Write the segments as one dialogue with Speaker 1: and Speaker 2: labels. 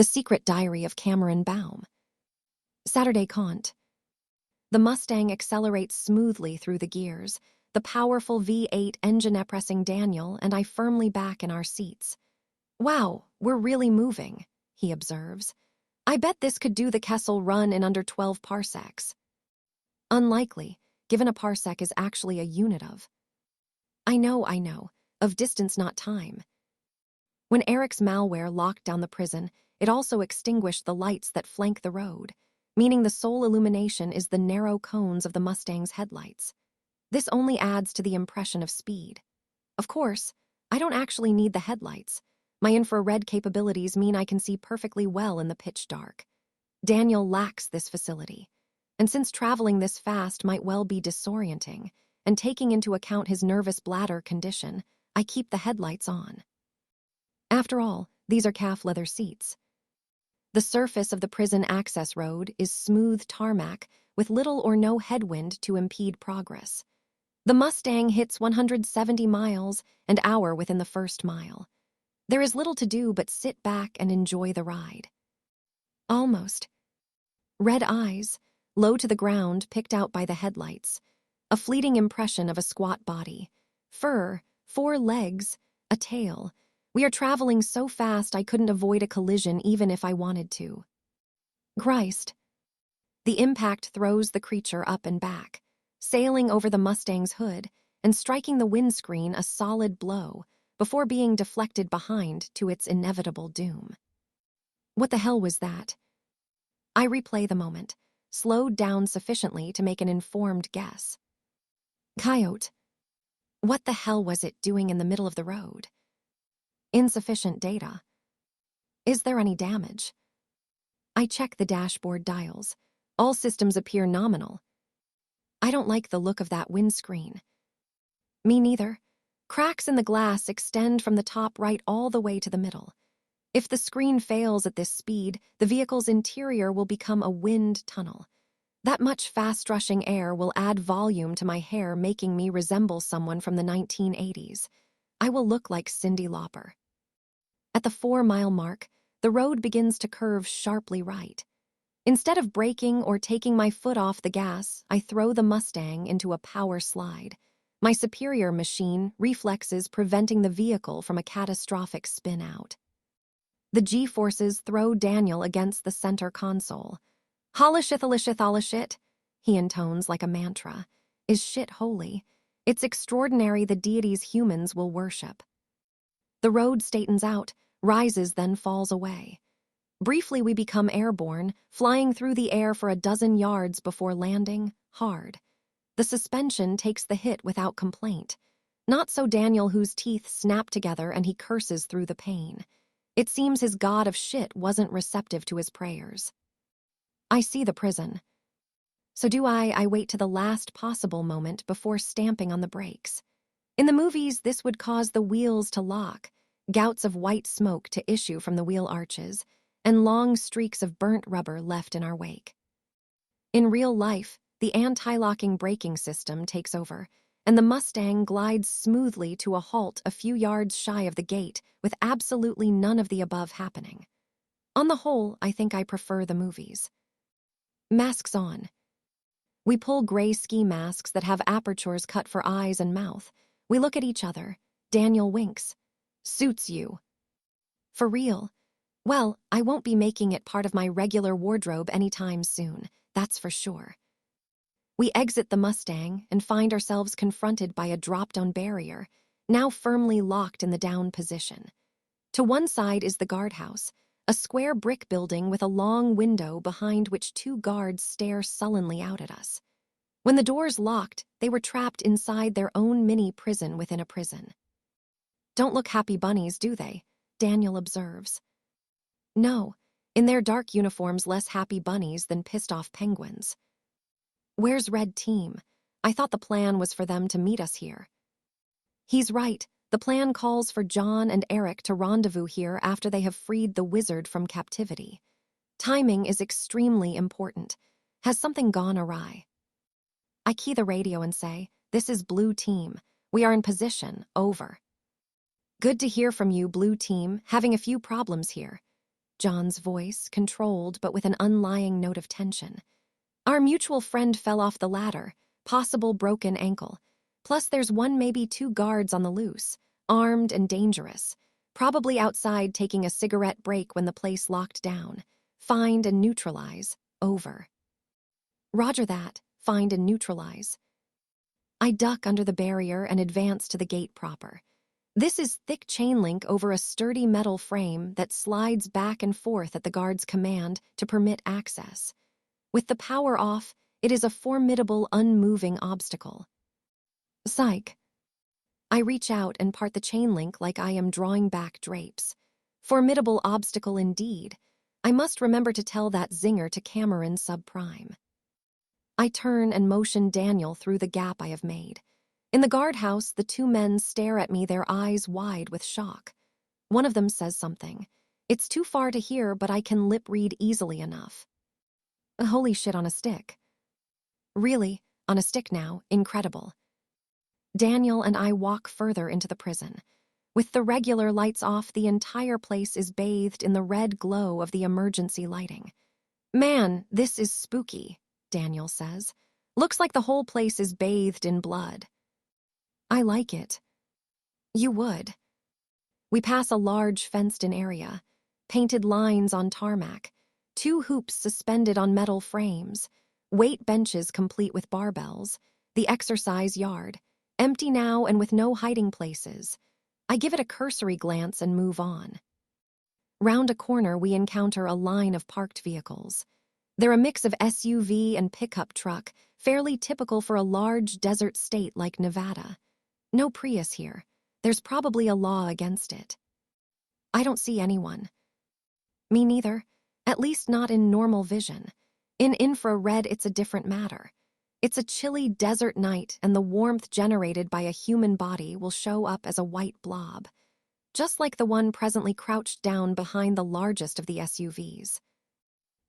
Speaker 1: The Secret Diary of Cameron Baum. Saturday Cont. The Mustang accelerates smoothly through the gears, the powerful V8 engine pressing Daniel and I firmly back in our seats. "Wow, we're really moving," he observes. "I bet this could do the Kessel Run in under 12 parsecs." Unlikely, given a parsec is actually a unit of. I know, of distance, not time. When Eric's malware locked down the prison, it also extinguished the lights that flank the road, meaning the sole illumination is the narrow cones of the Mustang's headlights. This only adds to the impression of speed. Of course, I don't actually need the headlights. My infrared capabilities mean I can see perfectly well in the pitch dark. Daniel lacks this facility, and since traveling this fast might well be disorienting, and taking into account his nervous bladder condition, I keep the headlights on. After all, these are calf leather seats. The surface of the prison access road is smooth tarmac with little or no headwind to impede progress. The Mustang hits 170 miles an hour within the first mile. There is little to do but sit back and enjoy the ride. Almost. Red eyes, low to the ground picked out by the headlights. A fleeting impression of a squat body. Fur, 4 legs, a tail. We are traveling so fast I couldn't avoid a collision even if I wanted to. Christ. The impact throws the creature up and back, sailing over the Mustang's hood and striking the windscreen a solid blow before being deflected behind to its inevitable doom. What the hell was that? I replay the moment, slowed down sufficiently to make an informed guess. Coyote. What the hell was it doing in the middle of the road? Insufficient data. Is there any damage? I check the dashboard dials. All systems appear nominal. I don't like the look of that windscreen. Me neither. Cracks in the glass extend from the top right all the way to the middle. If the screen fails at this speed, the vehicle's interior will become a wind tunnel. That much fast-rushing air will add volume to my hair, making me resemble someone from the 1980s. I will look like Cyndi Lauper. At the 4-mile mark, the road begins to curve sharply right. Instead of braking or taking my foot off the gas, I throw the Mustang into a power slide. My superior machine reflexes preventing the vehicle from a catastrophic spin out. The G-forces throw Daniel against the center console. Holishith, he intones like a mantra. Is shit holy? It's extraordinary the deities humans will worship. The road straightens out, rises, then falls away. Briefly we become airborne, flying through the air for a dozen yards before landing hard. The suspension takes the hit without complaint. Not so Daniel, whose teeth snap together and he curses through the pain. It seems his god of shit wasn't receptive to his prayers. I see the prison. So do I. I wait to the last possible moment before stamping on the brakes. In the movies, this would cause the wheels to lock, gouts of white smoke to issue from the wheel arches, and long streaks of burnt rubber left in our wake. In real life, the anti-locking braking system takes over, and the Mustang glides smoothly to a halt a few yards shy of the gate with absolutely none of the above happening. On the whole, I think I prefer the movies. Masks on. We pull gray ski masks that have apertures cut for eyes and mouth. We look at each other. Daniel winks. Suits you. For real? Well, I won't be making it part of my regular wardrobe anytime soon, that's for sure. We exit the Mustang and find ourselves confronted by a drop-down barrier, now firmly locked in the down position. To one side is the guardhouse, a square brick building with a long window behind which 2 guards stare sullenly out at us. When the doors locked, they were trapped inside their own mini prison within a prison. Don't look happy bunnies, do they? Daniel observes. No, in their dark uniforms less happy bunnies than pissed-off penguins. Where's Red Team? I thought the plan was for them to meet us here. He's right. The plan calls for John and Eric to rendezvous here after they have freed the wizard from captivity. Timing is extremely important. Has something gone awry? I key the radio and say, "This is Blue Team. We are in position. Over." "Good to hear from you, Blue Team. Having a few problems here." John's voice, controlled but with an unlying note of tension. Our mutual friend fell off the ladder, possible broken ankle. Plus there's one, maybe two guards on the loose, armed and dangerous, probably outside taking a cigarette break when the place locked down. Find and neutralize. Over. Roger that. Find and neutralize. I duck under the barrier and advance to the gate proper. This is thick chain link over a sturdy metal frame that slides back and forth at the guard's command to permit access. With the power off, it is a formidable, unmoving obstacle. Psych. I reach out and part the chain link like I am drawing back drapes. Formidable obstacle indeed. I must remember to tell that zinger to Cameron subprime. I turn and motion Daniel through the gap I have made. In the guardhouse, the two men stare at me, their eyes wide with shock. One of them says something. It's too far to hear, but I can lip read easily enough. Holy shit on a stick. Really, on a stick now, incredible. Daniel and I walk further into the prison. With the regular lights off, the entire place is bathed in the red glow of the emergency lighting. Man, this is spooky, Daniel says. Looks like the whole place is bathed in blood. I like it. You would. We pass a large fenced-in area, painted lines on tarmac, two hoops suspended on metal frames, weight benches complete with barbells, the exercise yard, empty now and with no hiding places. I give it a cursory glance and move on. Round a corner, we encounter a line of parked vehicles. They're a mix of SUV and pickup truck, fairly typical for a large desert state like Nevada. No Prius here. There's probably a law against it. I don't see anyone. Me neither. At least not in normal vision. In infrared, it's a different matter. It's a chilly desert night, and the warmth generated by a human body will show up as a white blob, just like the one presently crouched down behind the largest of the SUVs.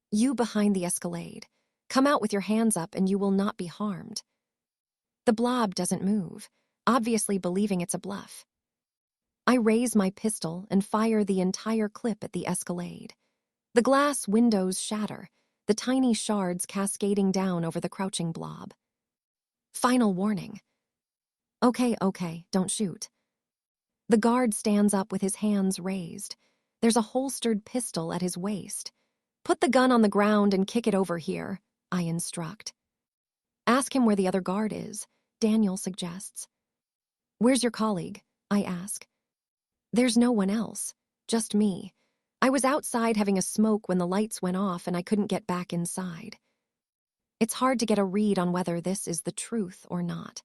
Speaker 1: You behind the Escalade. Come out with your hands up and you will not be harmed. The blob doesn't move, obviously believing it's a bluff. I raise my pistol and fire the entire clip at the Escalade. The glass windows shatter, the tiny shards cascading down over the crouching blob. Final warning. Okay, don't shoot. The guard stands up with his hands raised. There's a holstered pistol at his waist. Put the gun on the ground and kick it over here, I instruct. Ask him where the other guard is, Daniel suggests. Where's your colleague? I ask. There's no one else, just me. I was outside having a smoke when the lights went off and I couldn't get back inside. It's hard to get a read on whether this is the truth or not.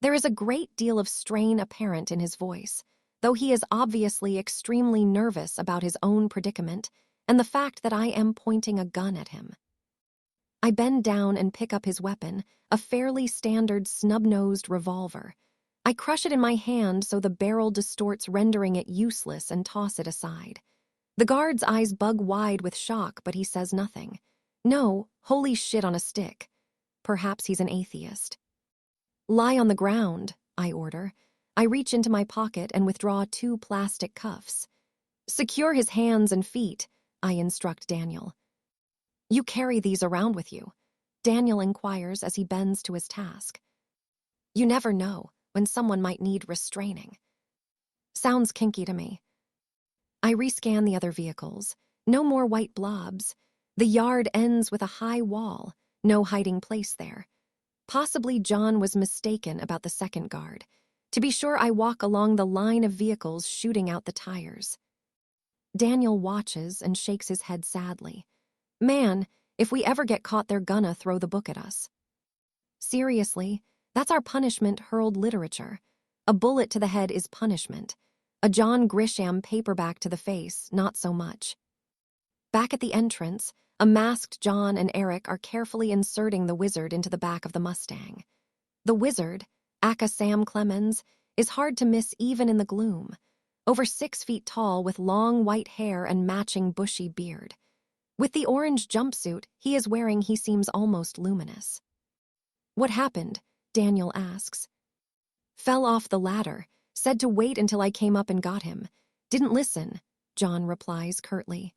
Speaker 1: There is a great deal of strain apparent in his voice, though he is obviously extremely nervous about his own predicament and the fact that I am pointing a gun at him. I bend down and pick up his weapon, a fairly standard snub-nosed revolver. I crush it in my hand so the barrel distorts, rendering it useless, and toss it aside. The guard's eyes bug wide with shock, but he says nothing. No, holy shit on a stick. Perhaps he's an atheist. Lie on the ground, I order. I reach into my pocket and withdraw 2 plastic cuffs. Secure his hands and feet, I instruct Daniel. You carry these around with you? Daniel inquires as he bends to his task. You never know when someone might need restraining. Sounds kinky to me. I rescan the other vehicles. No more white blobs. The yard ends with a high wall, no hiding place there. Possibly John was mistaken about the second guard. To be sure, I walk along the line of vehicles, shooting out the tires. Daniel watches and shakes his head sadly. Man, if we ever get caught, they're gonna throw the book at us. Seriously, that's our punishment, hurled literature. A bullet to the head is punishment. A John Grisham paperback to the face, not so much. Back at the entrance, a masked John and Eric are carefully inserting the wizard into the back of the Mustang. The wizard, aka Sam Clemens, is hard to miss even in the gloom. Over 6 feet tall with long white hair and matching bushy beard. With the orange jumpsuit he is wearing, he seems almost luminous. What happened? Daniel asks. Fell off the ladder, said to wait until I came up and got him. Didn't listen, John replies curtly.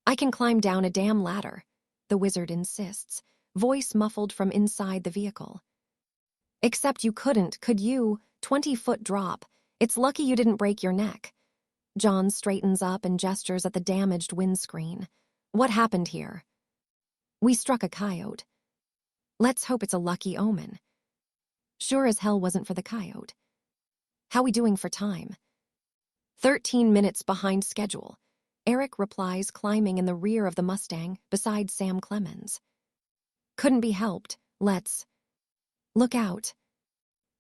Speaker 1: I can climb down a damn ladder, the wizard insists, voice muffled from inside the vehicle. Except you couldn't, could you? 20-foot drop. It's lucky you didn't break your neck. John straightens up and gestures at the damaged windscreen. What happened here? We struck a coyote. Let's hope it's a lucky omen. Sure as hell wasn't for the coyote. How we doing for time? 13 minutes behind schedule. Eric replies, climbing in the rear of the Mustang beside Sam Clemens. Couldn't be helped. Let's... Look out.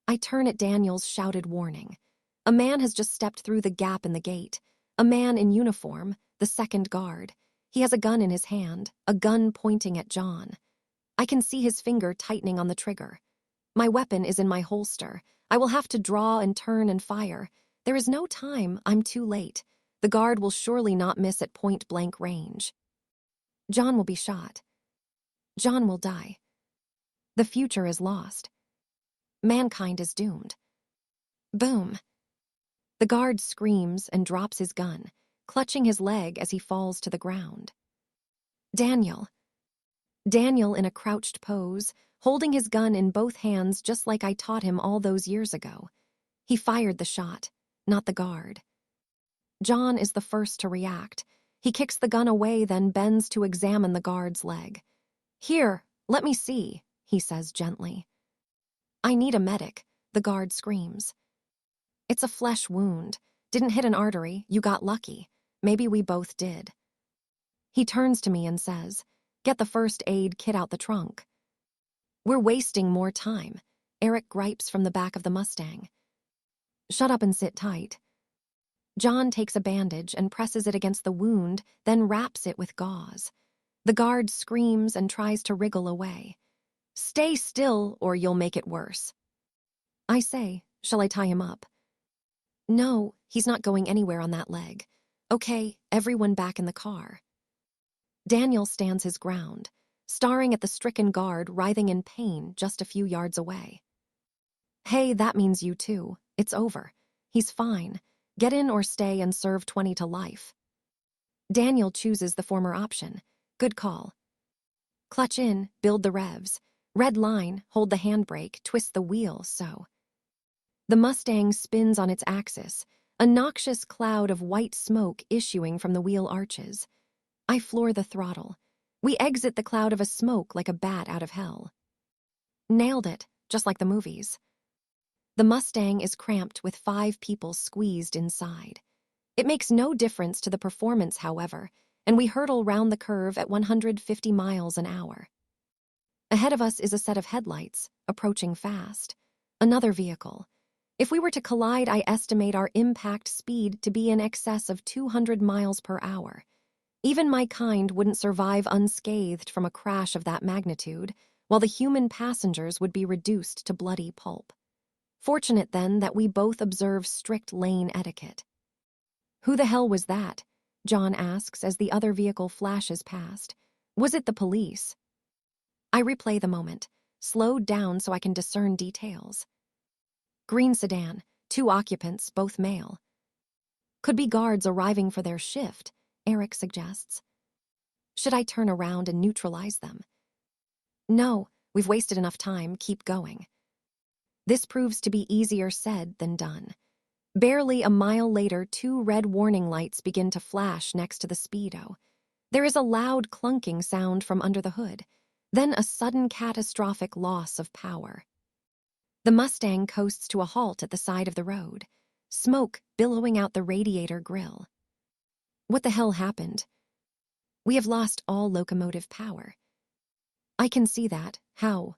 Speaker 1: I turn at Daniel's shouted warning. A man has just stepped through the gap in the gate. A man in uniform, the second guard. He has a gun in his hand, a gun pointing at John. I can see his finger tightening on the trigger. My weapon is in my holster. I will have to draw and turn and fire. There is no time. I'm too late. The guard will surely not miss at point-blank range. John will be shot. John will die. The future is lost. Mankind is doomed. Boom. The guard screams and drops his gun, clutching his leg as he falls to the ground. Daniel. Daniel in a crouched pose, holding his gun in both hands just like I taught him all those years ago. He fired the shot, not the guard. John is the first to react. He kicks the gun away, then bends to examine the guard's leg. Here, let me see, he says gently. I need a medic, the guard screams. It's a flesh wound. Didn't hit an artery, you got lucky. Maybe we both did. He turns to me and says, get the first aid kit out the trunk. We're wasting more time, Eric gripes from the back of the Mustang. Shut up and sit tight. John takes a bandage and presses it against the wound, then wraps it with gauze. The guard screams and tries to wriggle away. Stay still or you'll make it worse. I say, shall I tie him up? No, he's not going anywhere on that leg. Okay, everyone back in the car. Daniel stands his ground, staring at the stricken guard writhing in pain just a few yards away. Hey, that means you too. It's over. He's fine. Get in or stay and serve 20 to life. Daniel chooses the former option. Good call. Clutch in, build the revs. Red line, hold the handbrake, twist the wheel, so. The Mustang spins on its axis, a noxious cloud of white smoke issuing from the wheel arches. I floor the throttle. We exit the cloud of a smoke like a bat out of hell. Nailed it, just like the movies. The Mustang is cramped with 5 people squeezed inside. It makes no difference to the performance, however, and we hurtle round the curve at 150 miles an hour. Ahead of us is a set of headlights, approaching fast. Another vehicle. If we were to collide, I estimate our impact speed to be in excess of 200 miles per hour. Even my kind wouldn't survive unscathed from a crash of that magnitude, while the human passengers would be reduced to bloody pulp. Fortunate, then, that we both observe strict lane etiquette. Who the hell was that? John asks as the other vehicle flashes past. Was it the police? I replay the moment, slowed down so I can discern details. Green sedan, 2 occupants, both male. Could be guards arriving for their shift, Eric suggests. Should I turn around and neutralize them? No, we've wasted enough time, keep going. This proves to be easier said than done. Barely a mile later, 2 red warning lights begin to flash next to the Speedo. There is a loud clunking sound from under the hood, then a sudden catastrophic loss of power. The Mustang coasts to a halt at the side of the road, smoke billowing out the radiator grill. What the hell happened? We have lost all locomotive power. I can see that. How?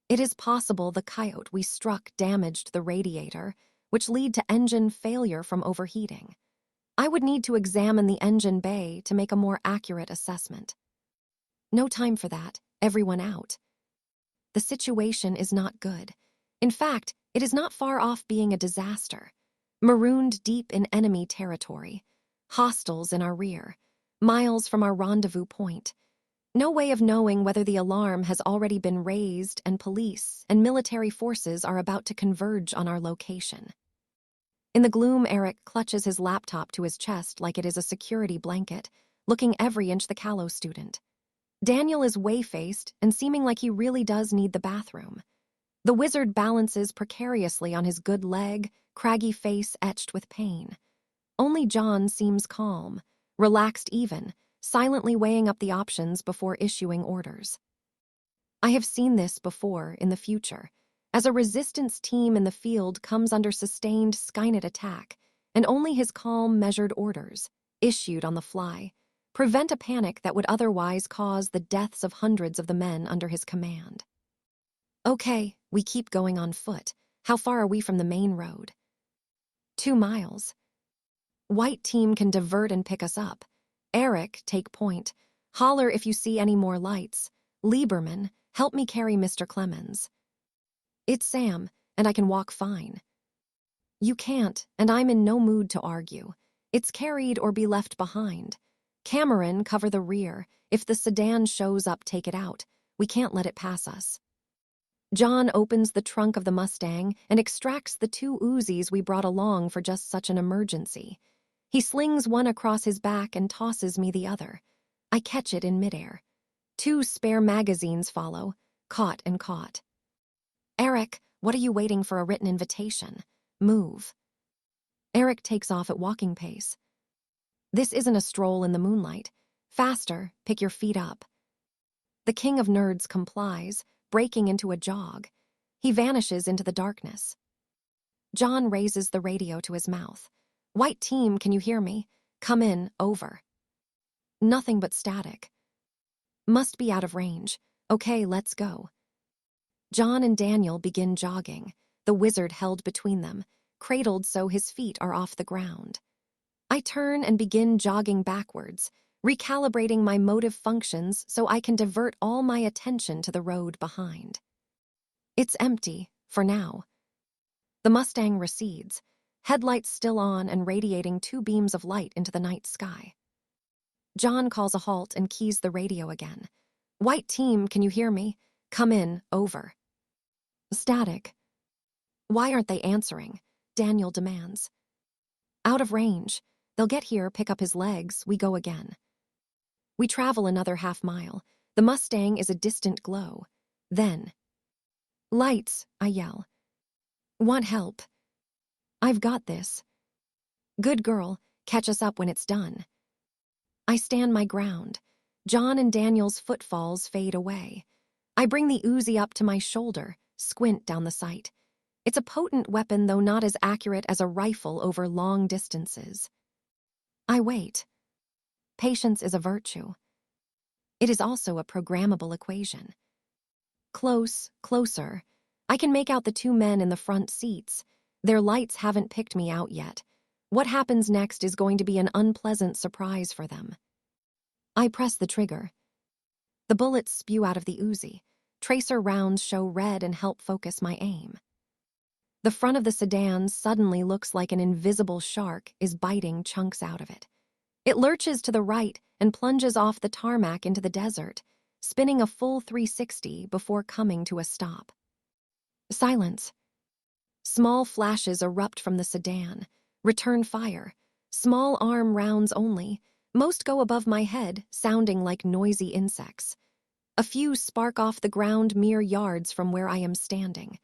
Speaker 1: It is possible the coyote we struck damaged the radiator, which led to engine failure from overheating. I would need to examine the engine bay to make a more accurate assessment. No time for that. Everyone out. The situation is not good. In fact, it is not far off being a disaster. Marooned deep in enemy territory. Hostiles in our rear. Miles from our rendezvous point. No way of knowing whether the alarm has already been raised and police and military forces are about to converge on our location. In the gloom, Eric clutches his laptop to his chest like it is a security blanket, looking every inch the callow student. Daniel is way-faced and seeming like he really does need the bathroom. The wizard balances precariously on his good leg, craggy face etched with pain. Only John seems calm, relaxed even, silently weighing up the options before issuing orders. I have seen this before in the future, as a resistance team in the field comes under sustained Skynet attack, and only his calm, measured orders, issued on the fly, prevent a panic that would otherwise cause the deaths of hundreds of the men under his command. Okay, we keep going on foot. How far are we from the main road? 2 miles. White team can divert and pick us up. Eric, take point. Holler if you see any more lights. Lieberman, help me carry Mr. Clemens. It's Sam, and I can walk fine. You can't, and I'm in no mood to argue. It's carried or be left behind. Cameron, cover the rear. If the sedan shows up, take it out. We can't let it pass us. John opens the trunk of the Mustang and extracts the 2 Uzis we brought along for just such an emergency. He slings one across his back and tosses me the other. I catch it in midair. 2 spare magazines follow, caught and caught. Eric, what are you waiting for? A written invitation? Move. Eric takes off at walking pace. This isn't a stroll in the moonlight. Faster, pick your feet up. The king of nerds complies, breaking into a jog. He vanishes into the darkness. John raises the radio to his mouth. White team, can you hear me? Come in, over. Nothing but static. Must be out of range. Okay, let's go. John and Daniel begin jogging, the wizard held between them, cradled so his feet are off the ground. I turn and begin jogging backwards, recalibrating my motive functions so I can divert all my attention to the road behind. It's empty, for now. The Mustang recedes, headlights still on and radiating 2 beams of light into the night sky. John calls a halt and keys the radio again. White team, can you hear me? Come in, over. Static. Why aren't they answering? Daniel demands. Out of range. They'll get here, pick up his legs, we go again. We travel another half mile. The Mustang is a distant glow. Then, lights, I yell. Want help? I've got this. Good girl, catch us up when it's done. I stand my ground. John and Daniel's footfalls fade away. I bring the Uzi up to my shoulder, squint down the sight. It's a potent weapon, though not as accurate as a rifle over long distances. I wait. Patience is a virtue. It is also a programmable equation. Close, closer. I can make out the 2 men in the front seats. Their lights haven't picked me out yet. What happens next is going to be an unpleasant surprise for them. I press the trigger. The bullets spew out of the Uzi. Tracer rounds show red and help focus my aim. The front of the sedan suddenly looks like an invisible shark is biting chunks out of it. It lurches to the right and plunges off the tarmac into the desert, spinning a full 360 before coming to a stop. Silence. Small flashes erupt from the sedan. Return fire. Small arm rounds only. Most go above my head, sounding like noisy insects. A few spark off the ground mere yards from where I am standing.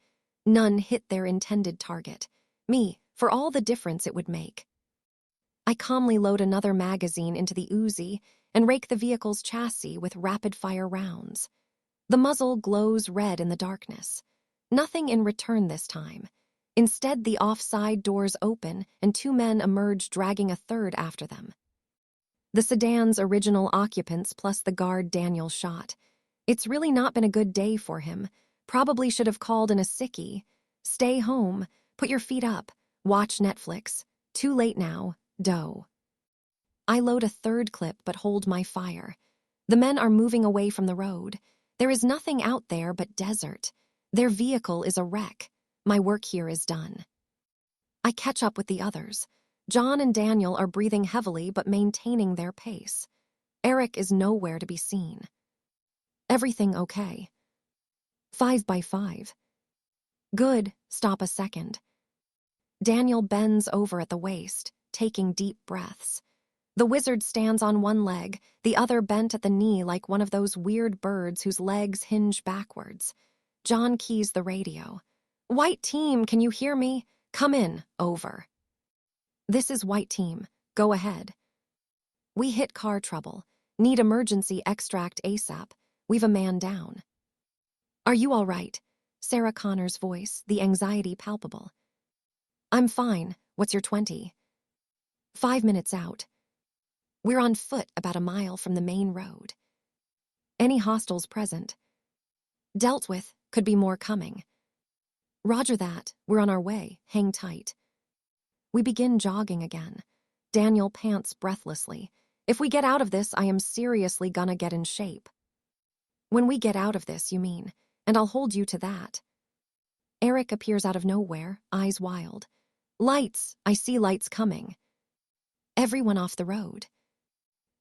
Speaker 1: None hit their intended target. Me, for all the difference it would make. I calmly load another magazine into the Uzi and rake the vehicle's chassis with rapid-fire rounds. The muzzle glows red in the darkness. Nothing in return this time. Instead, the offside doors open and 2 men emerge, dragging a third after them. The sedan's original occupants plus the guard Daniel shot. It's really not been a good day for him. Probably should have called in a sickie. Stay home, put your feet up, watch Netflix. Too late now, dough. I load a third clip but hold my fire. The men are moving away from the road. There is nothing out there but desert. Their vehicle is a wreck. My work here is done. I catch up with the others. John and Daniel are breathing heavily but maintaining their pace. Eric is nowhere to be seen. Everything okay? 5 by 5. Good, stop a second. Daniel bends over at the waist, taking deep breaths. The wizard stands on one leg, the other bent at the knee like one of those weird birds whose legs hinge backwards. John keys the radio. "White team, can you hear me? Come in, over." "This is White team. Go ahead." "We hit car trouble. Need emergency extract ASAP. We've a man down." "Are you all right?" Sarah Connor's voice, the anxiety palpable. "I'm fine. What's your 20? 5 minutes out. We're on foot about a mile from the main road. Any hostiles present?" "Dealt with. Could be more coming." "Roger that. We're on our way. Hang tight." We begin jogging again. Daniel pants breathlessly. "If we get out of this, I am seriously gonna get in shape." "When we get out of this, you mean, and I'll hold you to that." Eric appears out of nowhere, eyes wild. "Lights! I see lights coming." Everyone off the road.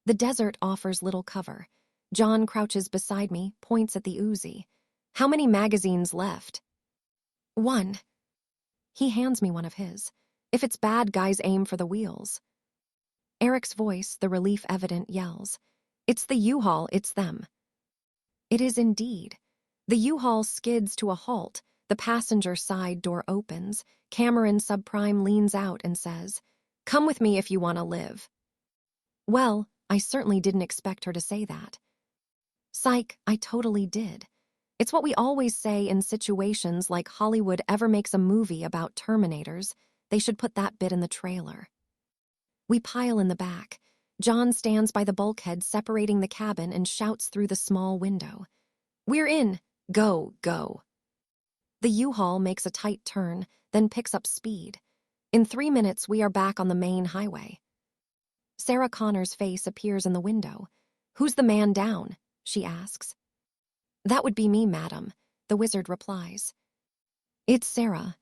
Speaker 1: The desert offers little cover. John crouches beside me, points at the Uzi. "How many magazines left?" "One." He hands me one of his. "If it's bad, guys aim for the wheels." Eric's voice, the relief evident, yells, "It's the U-Haul, it's them." It is indeed. The U-Haul skids to a halt, the passenger side door opens, Cameron subprime leans out and says, "Come with me if you want to live." Well, I certainly didn't expect her to say that. Psych, I totally did. It's what we always say in situations like Hollywood ever makes a movie about Terminators. They should put that bit in the trailer. We pile in the back. John stands by the bulkhead separating the cabin and shouts through the small window. "We're in! Go, go!" The U-Haul makes a tight turn, then picks up speed. In 3 minutes, we are back on the main highway. Sarah Connor's face appears in the window. "Who's the man down?" she asks. "That would be me, madam," the wizard replies. "It's Sarah."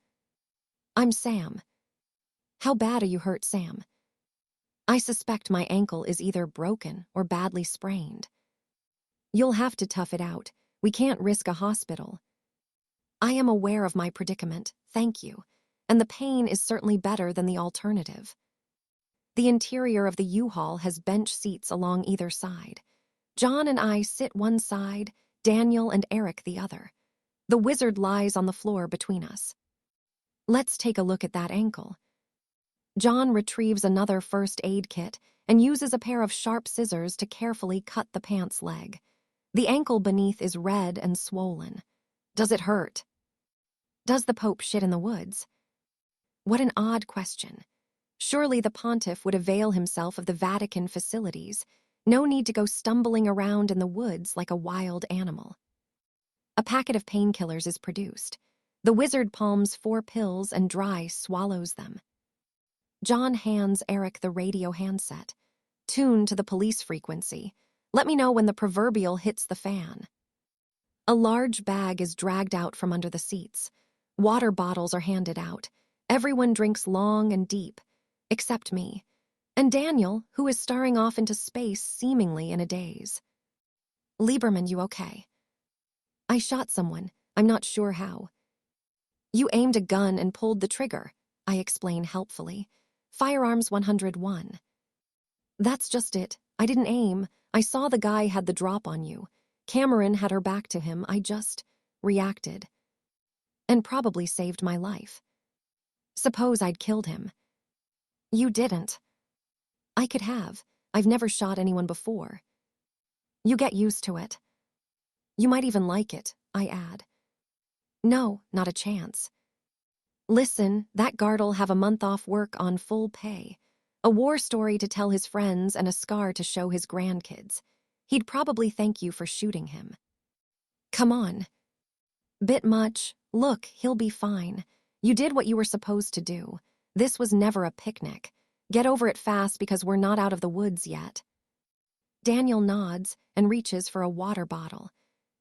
Speaker 1: "I'm Sam." "How bad are you hurt, Sam?" "I suspect my ankle is either broken or badly sprained." "You'll have to tough it out. We can't risk a hospital." "I am aware of my predicament, thank you, and the pain is certainly better than the alternative." The interior of the U-Haul has bench seats along either side. John and I sit one side, Daniel and Eric the other. The wizard lies on the floor between us. "Let's take a look at that ankle." John retrieves another first aid kit and uses a pair of sharp scissors to carefully cut the pants leg. The ankle beneath is red and swollen. "Does it hurt?" "Does the Pope shit in the woods?" What an odd question. Surely the pontiff would avail himself of the Vatican facilities. No need to go stumbling around in the woods like a wild animal. A packet of painkillers is produced. The wizard palms 4 pills and dry swallows them. John hands Eric the radio handset. "Tune to the police frequency. Let me know when the proverbial hits the fan." A large bag is dragged out from under the seats. Water bottles are handed out. Everyone drinks long and deep, except me, and Daniel, who is staring off into space seemingly in a daze. "Lieberman, you okay?" "I shot someone. I'm not sure how." "You aimed a gun and pulled the trigger," I explain helpfully. "Firearms 101. "That's just it. I didn't aim. I saw the guy had the drop on you. Cameron had her back to him. I just reacted. And probably saved my life. Suppose I'd killed him." "You didn't." "I could have. I've never shot anyone before." "You get used to it. You might even like it," I add. "No, not a chance." "Listen, that guard'll have a month off work on full pay. A war story to tell his friends and a scar to show his grandkids. He'd probably thank you for shooting him." "Come on." "Bit much. Look, he'll be fine. You did what you were supposed to do. This was never a picnic. Get over it fast because we're not out of the woods yet." Daniel nods and reaches for a water bottle.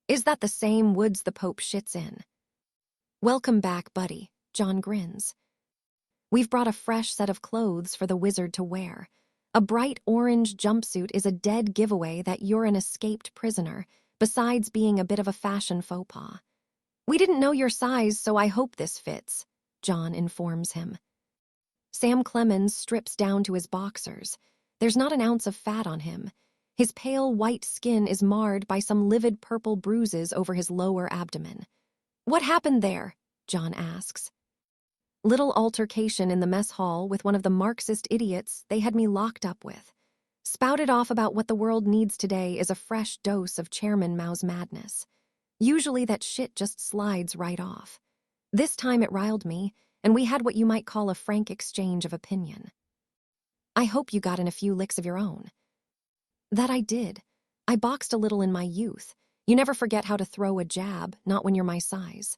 Speaker 1: "Is that the same woods the Pope shits in?" "Welcome back, buddy," John grins. We've brought a fresh set of clothes for the wizard to wear. A bright orange jumpsuit is a dead giveaway that you're an escaped prisoner, besides being a bit of a fashion faux pas. "We didn't know your size, so I hope this fits," John informs him. Sam Clemens strips down to his boxers. There's not an ounce of fat on him. His pale white skin is marred by some livid purple bruises over his lower abdomen. "What happened there?" John asks. Little altercation in the mess hall with one of the Marxist idiots they had me locked up with. Spouted off about what the world needs today is a fresh dose of Chairman Mao's madness. Usually that shit just slides right off. This time it riled me, and we had what you might call a frank exchange of opinion. "I hope you got in a few licks of your own." "That I did. I boxed a little in my youth. You never forget how to throw a jab, not when you're my size."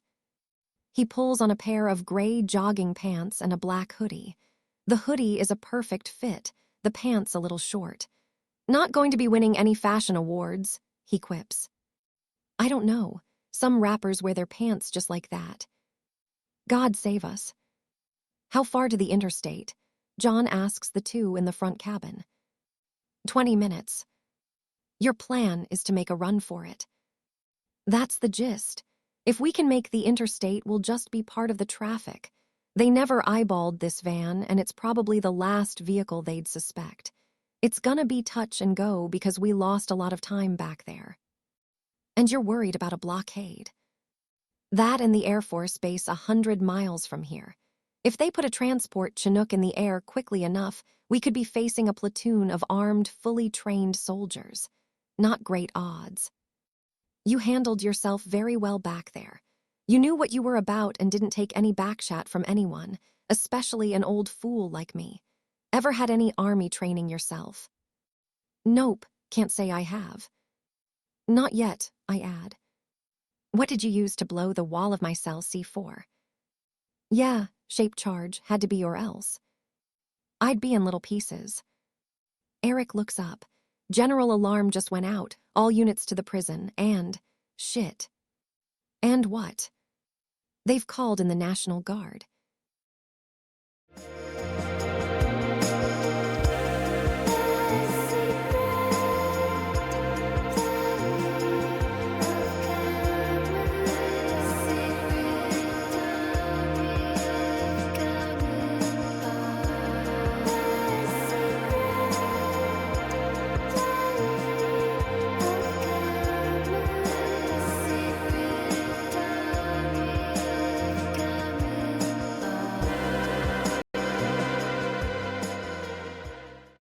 Speaker 1: He pulls on a pair of gray jogging pants and a black hoodie. The hoodie is a perfect fit, the pants a little short. "Not going to be winning any fashion awards," he quips. "I don't know. Some rappers wear their pants just like that." God save us. "How far to the interstate?" John asks the two in the front cabin. 20 minutes. "Your plan is to make a run for it." That's the gist. If we can make the interstate, we'll just be part of the traffic. They never eyeballed this van, and it's probably the last vehicle they'd suspect. It's gonna be touch and go because we lost a lot of time back there. And you're worried about a blockade. That and the Air Force Base 100 miles from here. If they put a transport Chinook in the air quickly enough, we could be facing a platoon of armed, fully trained soldiers. Not great odds. You handled yourself very well back there. You knew what you were about and didn't take any backchat from anyone, especially an old fool like me. Ever had any army training yourself? Nope, can't say I have. Not yet, I add. What did you use to blow the wall of my cell C4? Yeah, shape charge, had to be or else. I'd be in little pieces. Eric looks up. General alarm just went out, all units to the prison, and shit. And what? They've called in the National Guard.